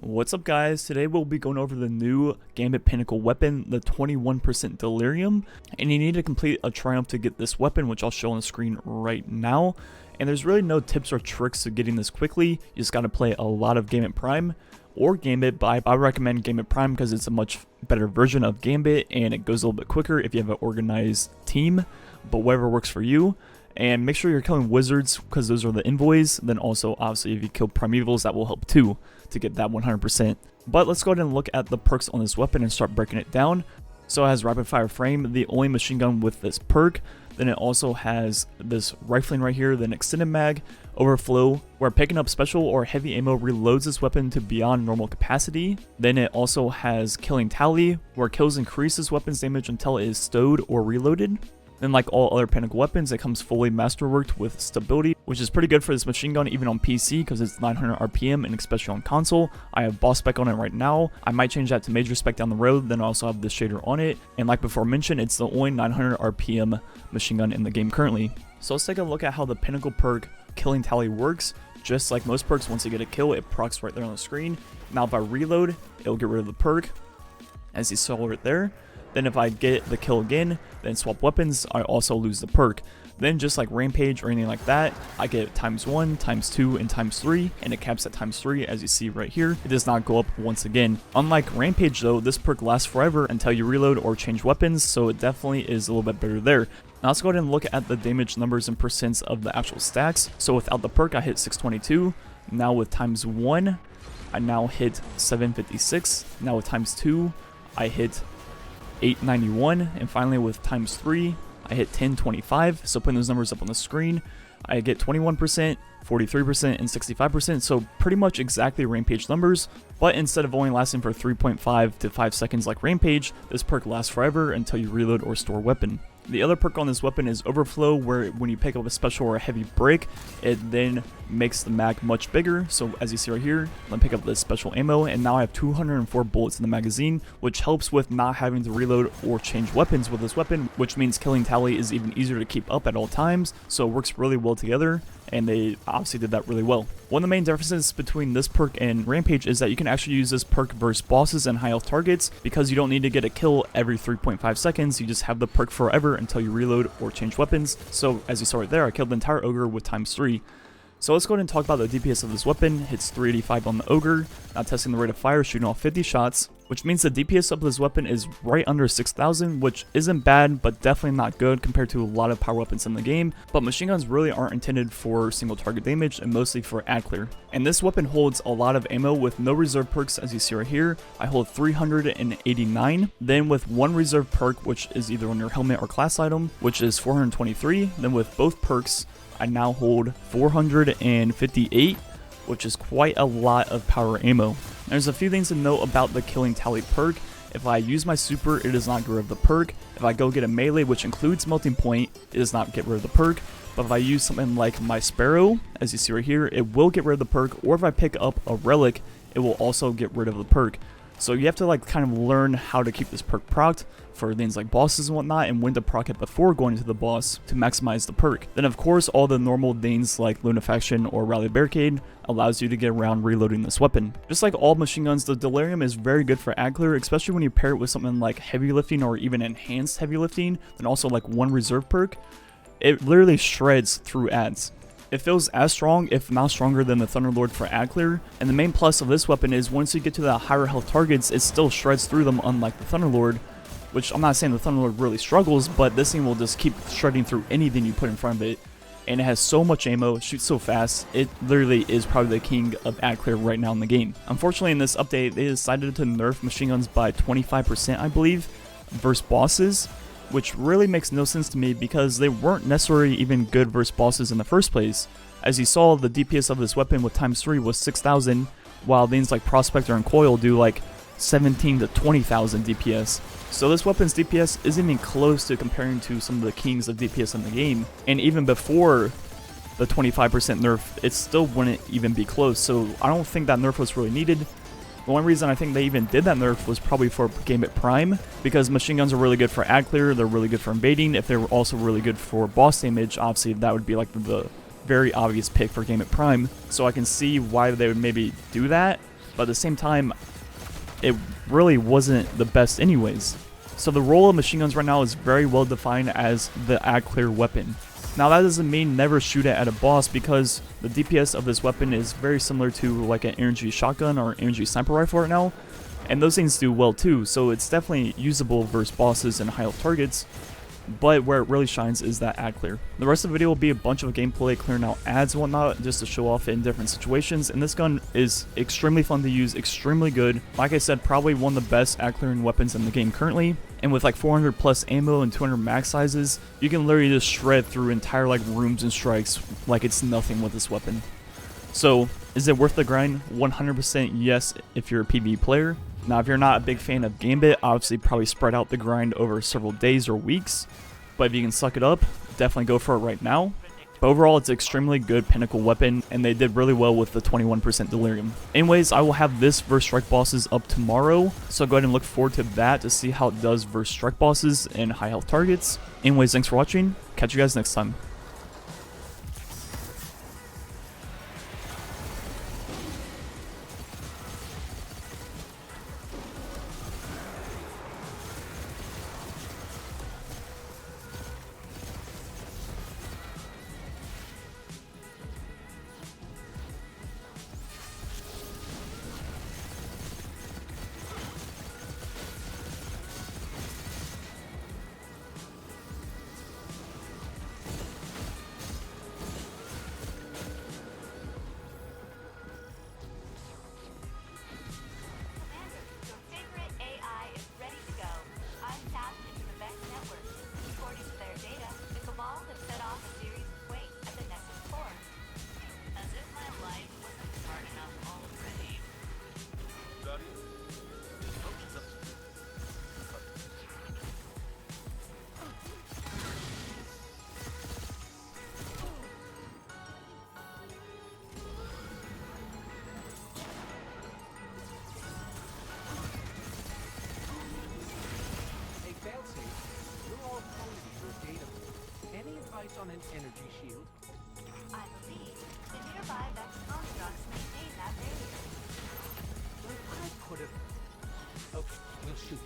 What's up, guys? Today we'll be going over the new Gambit Pinnacle weapon, the 21% Delirium, and you need to complete a triumph to get this weapon, which I'll show on the screen right now. And there's really no tips or tricks to getting this quickly. You just got to play a lot of Gambit Prime or Gambit, but I recommend Gambit Prime because it's a much better version of Gambit and it goes a little bit quicker if you have an organized team, but whatever works for you. And make sure you're killing wizards because those are the envoys. Then also, obviously, if you kill primevals, that will help too to get that 100%. But let's go ahead and look at the perks on this weapon and start breaking it down. So it has rapid fire frame, the only machine gun with this perk. Then it also has this rifling right here, then extended mag, overflow, where picking up special or heavy ammo reloads this weapon to beyond normal capacity. Then it also has killing tally, where kills increase this weapon's damage until it is stowed or reloaded. Then, like all other Pinnacle weapons, it comes fully masterworked with stability, which is pretty good for this machine gun even on PC because it's 900 RPM and especially on console. I have boss spec on it right now. I might change that to major spec down the road, then I also have the shader on it. And like before mentioned, it's the only 900 RPM machine gun in the game currently. So let's take a look at how the Pinnacle perk killing tally works. Just like most perks, once you get a kill, it procs right there on the screen. Now if I reload, it'll get rid of the perk, as you saw right there. Then if I get the kill again, then swap weapons, I also lose the perk. Then just like rampage or anything like that, I get ×1, ×2, and ×3, and it caps at ×3 as you see right here. It does not go up once again. Unlike rampage though, this perk lasts forever until you reload or change weapons, so it definitely is a little bit better there. Now let's go ahead and look at the damage numbers and percents of the actual stacks. So without the perk, I hit 622. Now with ×1, I now hit 756. Now with ×2, I hit 891, and finally with ×3 I hit 1025. So putting those numbers up on the screen, I get 21%, 43%, and 65%, so pretty much exactly rampage numbers, but instead of only lasting for 3.5 to 5 seconds like rampage, this perk lasts forever until you reload or store weapon. The other perk on this weapon is Overflow, where when you pick up a special or a heavy break, it then makes the mag much bigger. So as you see right here, let me pick up this special ammo, and now I have 204 bullets in the magazine, which helps with not having to reload or change weapons with this weapon, which means killing tally is even easier to keep up at all times, so it works really well together, and they obviously did that really well. One of the main differences between this perk and rampage is that you can actually use this perk versus bosses and high health targets because you don't need to get a kill every 3.5 seconds. You just have the perk forever until you reload or change weapons. So as you saw right there, I killed the entire ogre with ×3. So let's go ahead and talk about the DPS of this weapon. Hits 385 on the ogre, now testing the rate of fire, shooting off 50 shots, which means the DPS of this weapon is right under 6,000, which isn't bad, but definitely not good compared to a lot of power weapons in the game. But machine guns really aren't intended for single target damage and mostly for ad clear. And this weapon holds a lot of ammo with no reserve perks, as you see right here. I hold 389. Then with one reserve perk, which is either on your helmet or class item, which is 423. Then with both perks, I now hold 458, which is quite a lot of power ammo. There's a few things to note about the killing tally perk. If I use my super, it does not get rid of the perk. If I go get a melee, which includes melting point, it does not get rid of the perk. But if I use something like my sparrow, as you see right here, it will get rid of the perk. Or if I pick up a relic, it will also get rid of the perk. So you have to like kind of learn how to keep this perk procced for things like bosses and whatnot, and when to proc it before going to the boss to maximize the perk. Then of course all the normal things like Lunafaction or Rally Barricade allows you to get around reloading this weapon. Just like all machine guns, the Delirium is very good for ad clear, especially when you pair it with something like heavy lifting or even enhanced heavy lifting, and also like one reserve perk. It literally shreds through ads. It feels as strong, if not stronger, than the Thunderlord for ad clear, and the main plus of this weapon is once you get to the higher health targets, it still shreds through them, unlike the Thunderlord, which I'm not saying the Thunderlord really struggles, but this thing will just keep shredding through anything you put in front of it, and it has so much ammo, it shoots so fast, it literally is probably the king of ad clear right now in the game. Unfortunately, in this update, they decided to nerf machine guns by 25%, I believe, versus bosses, which really makes no sense to me because they weren't necessarily even good versus bosses in the first place. As you saw, the DPS of this weapon with ×3 was 6,000, while things like Prospector and Coil do like 17 to 20,000 DPS. So this weapon's DPS isn't even close to comparing to some of the kings of DPS in the game, and even before the 25% nerf, it still wouldn't even be close, so I don't think that nerf was really needed. The only reason I think they even did that nerf was probably for Gambit Prime, because machine guns are really good for ad clear, they're really good for invading. If they were also really good for boss damage, obviously that would be like the very obvious pick for Gambit Prime, so I can see why they would maybe do that. but at the same time, it really wasn't the best anyways. So the role of machine guns right now is very well defined as the ad clear weapon. Now that doesn't mean never shoot it at a boss, because the DPS of this weapon is very similar to like an energy shotgun or energy sniper rifle right now, and those things do well too, so it's definitely usable versus bosses and high health targets. But where it really shines is that ad clear. The rest of the video will be a bunch of gameplay clearing out ads and whatnot, just to show off in different situations, and this gun is extremely fun to use, extremely good. Like I said, probably one of the best ad clearing weapons in the game currently, and with like 400 plus ammo and 200 mag sizes, you can literally just shred through entire like rooms and strikes like it's nothing with this weapon. So, is it worth the grind? 100% yes if you're a PvE player. Now, if you're not a big fan of Gambit, obviously probably spread out the grind over several days or weeks. But if you can suck it up, definitely go for it right now. But overall, it's an extremely good pinnacle weapon, and they did really well with the 21% Delirium. Anyways, I will have this versus strike bosses up tomorrow, so go ahead and look forward to that to see how it does versus strike bosses and high health targets. Anyways, thanks for watching. Catch you guys next time. On an energy shield. I believe the nearby Vex constructs maintain that barrier. But I could have. Okay, we'll shoot.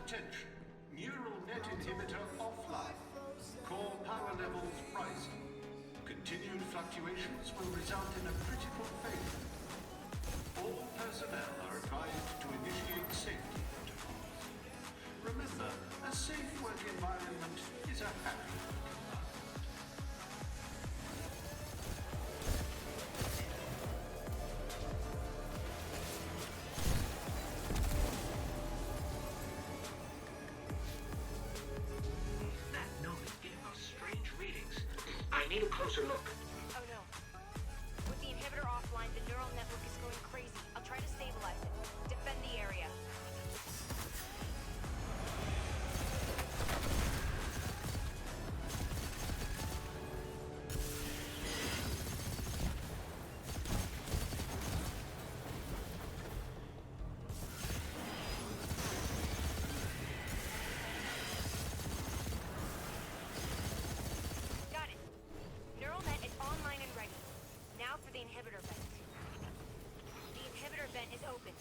Attention. Neural net inhibitor offline. Core power levels rising. Continued fluctuations will result in a critical failure. All personnel are advised to initiate safety protocols. Remember, a safe work environment is a happy work environment. That node is giving us strange readings. I need a closer look. Oh no. With the inhibitor offline, the neural network is going crazy. I'll try to stabilize it. Defend the area. Got it. Neural net is online and ready. Now for the inhibitor vent. The inhibitor vent is open.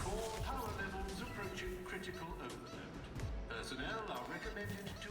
Core power levels approaching critical overload. Personnel are recommended to